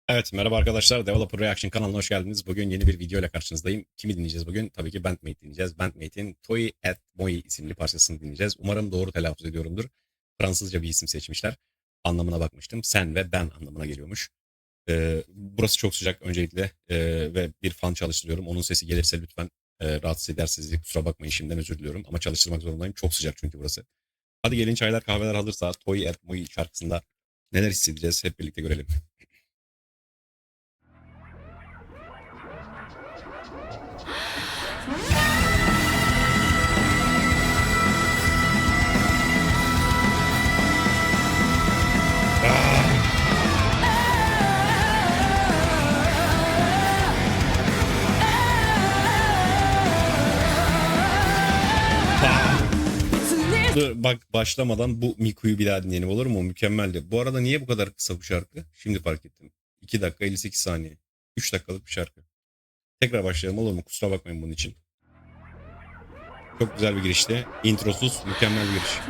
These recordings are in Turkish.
Evet, merhaba arkadaşlar. Developer Reaction kanalına hoş geldiniz. Bugün yeni bir video ile karşınızdayım. Kimi dinleyeceğiz bugün? Tabii ki Bandmate dinleyeceğiz. Bandmate'in Toi et Moi isimli parçasını dinleyeceğiz. Umarım doğru telaffuz ediyorumdur. Fransızca bir isim seçmişler. Anlamına bakmıştım. Sen ve ben anlamına geliyormuş. Burası çok sıcak öncelikle ve bir fan çalıştırıyorum. Onun sesi gelirse lütfen rahatsız ederse sizi kusura bakmayın, şimdiden özür diliyorum. Ama çalıştırmak zorundayım. Çok sıcak çünkü burası. Hadi gelin, çaylar kahveler hazırsa Toi et Moi şarkısında neler hissedeceğiz hep birlikte görelim. Bak, başlamadan bu Miku'yu bir daha dinleyelim, olur mu? Mükemmeldi. Bu arada niye bu kadar kısa bu şarkı? Şimdi fark ettim. 2 dakika 58 saniye. 3 dakikalık bir şarkı. Tekrar başlayalım, olur mu? Kusura bakmayın bunun için. Çok güzel bir girişti. Introsuz mükemmel bir giriş.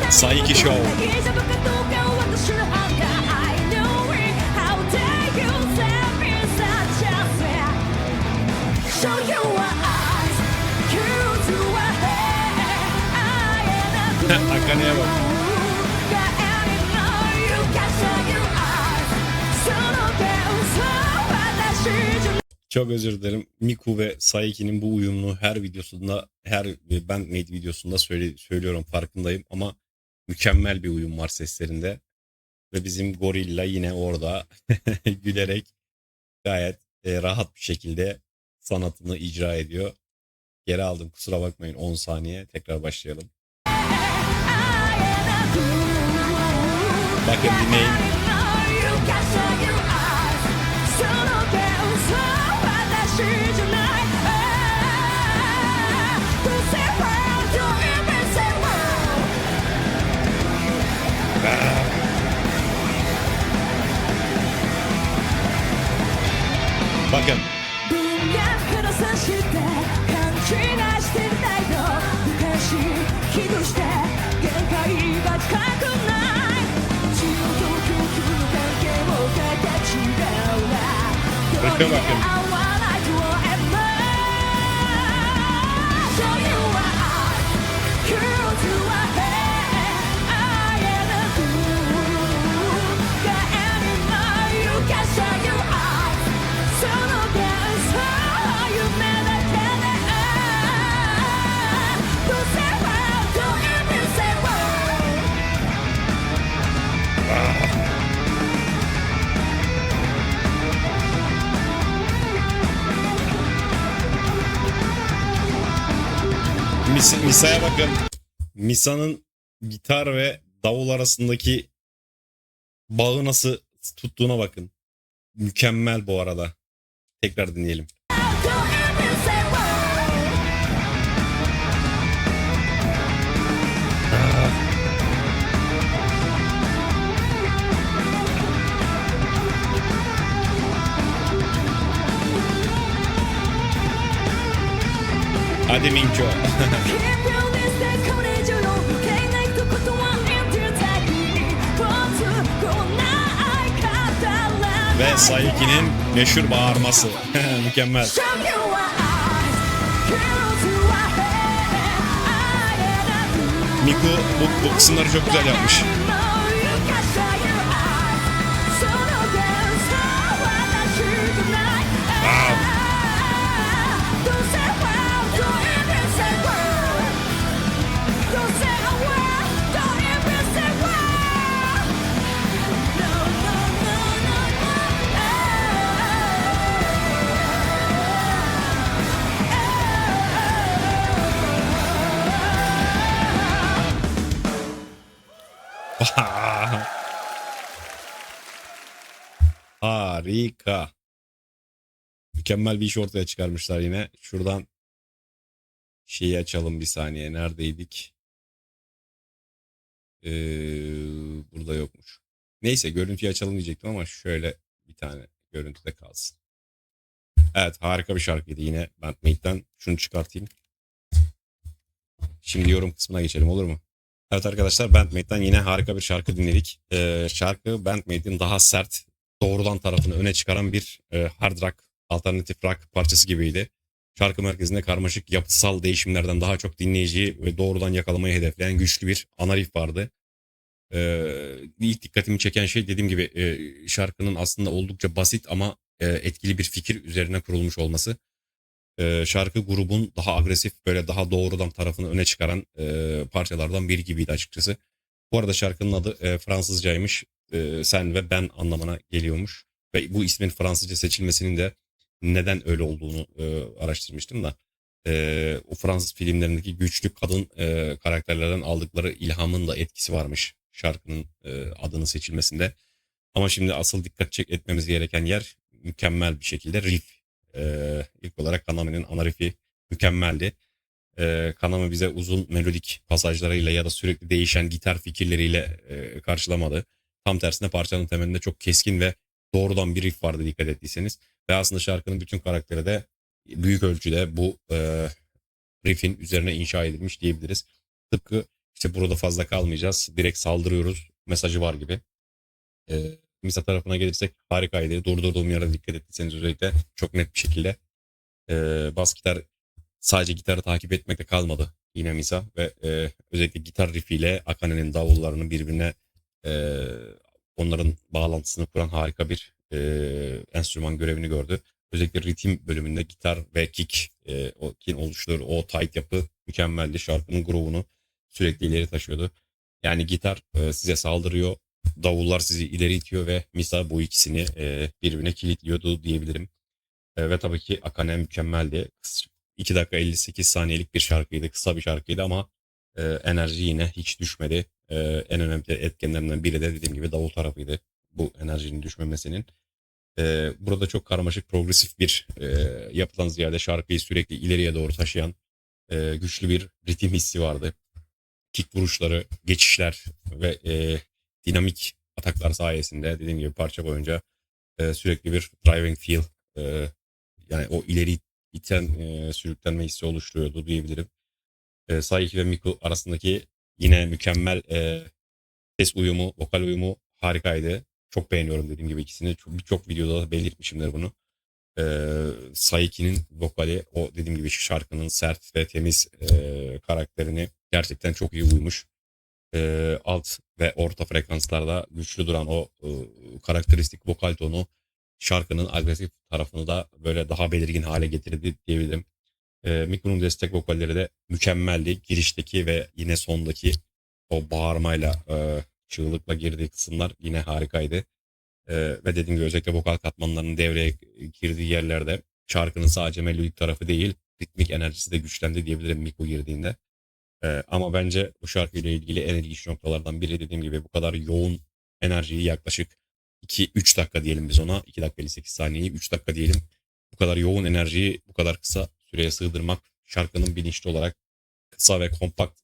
Saiki Show. Akane'ye bak. Çok özür dilerim. Miku ve Saiki'nin bu uyumunu her videosunda, her Bandmate videosunda söylüyorum, farkındayım ama mükemmel bir uyum var seslerinde. Ve bizim gorilla yine orada gülerek gayet rahat bir şekilde sanatını icra ediyor. Geri aldım, kusura bakmayın, 10 saniye, tekrar başlayalım. Bakın, dinleyin. Bakın. Bakın bakın. Misa'ya bakın. Misa'nın gitar ve davul arasındaki bağı nasıl tuttuğuna bakın. Mükemmel bu arada. Tekrar dinleyelim. Hadi Mincho. Ve Saiki'nin meşhur bağırması. Mükemmel. Miku bu kısımları çok güzel yapmış. Harika. Mükemmel bir iş ortaya çıkarmışlar yine. Şuradan şeyi açalım bir saniye. Neredeydik? Burada yokmuş. Neyse görüntüyü açalım diyecektim ama şöyle bir tane görüntüde kalsın. Evet, harika bir şarkıydı yine Bandmate'den. Şunu çıkartayım. Şimdi yorum kısmına geçelim, olur mu? Evet arkadaşlar, Bandmate'den yine harika bir şarkı dinledik. Şarkı Bandmate'in daha sert, doğrudan tarafını öne çıkaran bir hard rock, alternatif rock parçası gibiydi. Şarkı merkezinde karmaşık yapısal değişimlerden daha çok dinleyiciyi ve doğrudan yakalamayı hedefleyen güçlü bir ana riff vardı. İlk dikkatimi çeken şey, dediğim gibi, şarkının aslında oldukça basit ama etkili bir fikir üzerine kurulmuş olması. Şarkı grubun daha agresif, böyle daha doğrudan tarafını öne çıkaran parçalardan biri gibiydi açıkçası. Bu arada şarkının adı Fransızcaymış. Sen ve ben anlamına geliyormuş. Ve bu ismin Fransızca seçilmesinin de neden öyle olduğunu araştırmıştım da. O Fransız filmlerindeki güçlü kadın karakterlerden aldıkları ilhamın da etkisi varmış şarkının adının seçilmesinde. Ama şimdi asıl dikkat etmemiz gereken yer, mükemmel bir şekilde riff. İlk olarak Kanami'nin ana riffi mükemmeldi. Kanami bize uzun melodik pasajlarıyla ya da sürekli değişen gitar fikirleriyle karşılamadı. Tam tersine parçanın temelinde çok keskin ve doğrudan bir riff vardı, dikkat ettiyseniz. Ve aslında şarkının bütün karakteri de büyük ölçüde bu riffin üzerine inşa edilmiş diyebiliriz. Tıpkı işte burada fazla kalmayacağız, direkt saldırıyoruz mesajı var gibi. Misa tarafına gelirsek harikaydı. Durdurduğum yere dikkat ettiyseniz özellikle çok net bir şekilde bas gitar, sadece gitarı takip etmekte kalmadı yine Misa ve özellikle gitar riffiyle Akane'nin davullarını birbirine, e, onların bağlantısını kuran harika bir enstrüman görevini gördü. Özellikle ritim bölümünde gitar ve kick, o kick'in oluşturduğu o tight yapı mükemmeldi. Şarkının groove'unu sürekli ileri taşıyordu. Yani gitar size saldırıyor, davullar sizi ileri itiyor ve Misa bu ikisini birbirine kilitliyordu diyebilirim. Ve tabii ki Akane mükemmeldi. 2 dakika 58 saniyelik bir şarkıydı. Kısa bir şarkıydı ama enerji yine hiç düşmedi. En önemli etkenlerinden biri de dediğim gibi davul tarafıydı. Bu enerjinin düşmemesinin. Burada çok karmaşık, progresif bir yapıdan ziyade şarkıyı sürekli ileriye doğru taşıyan güçlü bir ritim hissi vardı. Kick vuruşları, geçişler ve dinamik ataklar sayesinde dediğim gibi parça boyunca sürekli bir driving feel, e, yani o ileri iten sürüklenme hissi oluşturuyordu diyebilirim. Saiki ve Miku arasındaki yine mükemmel ses uyumu, vokal uyumu harikaydı. Çok beğeniyorum dediğim gibi ikisini. Birçok videoda da belirtmişimdir bunu. Saiki'nin vokali, o dediğim gibi şarkının sert ve temiz karakterini gerçekten çok iyi uymuş. Alt ve orta frekanslarda güçlü duran o karakteristik vokal tonu şarkının agresif tarafını da böyle daha belirgin hale getirdi diyebilirim. Miku'nun destek vokalleri de mükemmeldi. Girişteki ve yine sondaki o bağırmayla, çığlıkla girdiği kısımlar yine harikaydı. Ve dediğim gibi özellikle vokal katmanlarının devreye girdiği yerlerde şarkının sadece melodik tarafı değil, ritmik enerjisi de güçlendi diyebilirim Miku girdiğinde. Ama bence bu şarkıyla ilgili en ilginç noktalardan biri, dediğim gibi, bu kadar yoğun enerjiyi yaklaşık 2-3 dakika diyelim biz ona. 2 dakika 58 saniyeyi 3 dakika diyelim. Bu kadar yoğun enerjiyi bu kadar kısa süreye sığdırmak şarkının bilinçli olarak kısa ve kompakt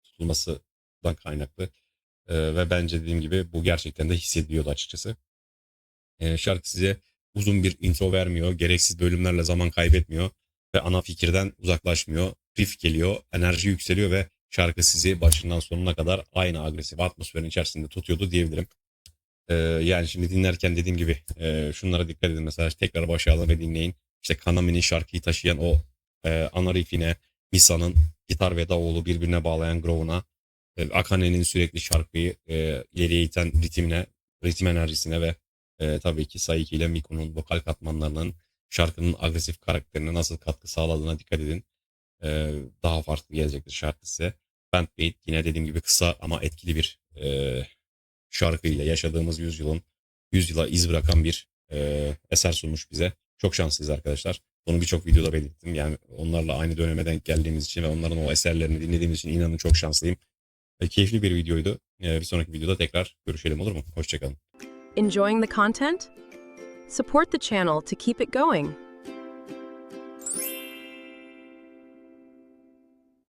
tutulmasından kaynaklı. Ve bence dediğim gibi bu gerçekten de hissediliyordu açıkçası. Şarkı size uzun bir intro vermiyor, gereksiz bölümlerle zaman kaybetmiyor ve ana fikirden uzaklaşmıyor. Riff geliyor, enerji yükseliyor ve şarkı sizi başından sonuna kadar aynı agresif atmosferin içerisinde tutuyordu diyebilirim. Yani şimdi dinlerken dediğim gibi şunlara dikkat edin. Mesela tekrar başa alın ve dinleyin. İşte Kanami'nin şarkıyı taşıyan o ana riffine, Misa'nın gitar ve davulu birbirine bağlayan groove'una, Akane'nin sürekli şarkıyı ileriye iten ritimine, ritim enerjisine ve tabii ki Saiki ile Miku'nun vokal katmanlarının şarkının agresif karakterine nasıl katkı sağladığına dikkat edin. Daha farklı gelecektir şarkı size. Bandmate yine dediğim gibi kısa ama etkili bir şarkıyla yaşadığımız yüzyıla iz bırakan bir eser sunmuş bize. Çok şanslıyız arkadaşlar. Bunu birçok videoda belirttim. Yani onlarla aynı döneme denk geldiğimiz için ve onların o eserlerini dinlediğimiz için inanın çok şanslıyım. Keyifli bir videoydu. Bir sonraki videoda tekrar görüşelim, olur mu? Hoşçakalın. Enjoying the content? Support the channel to keep it going.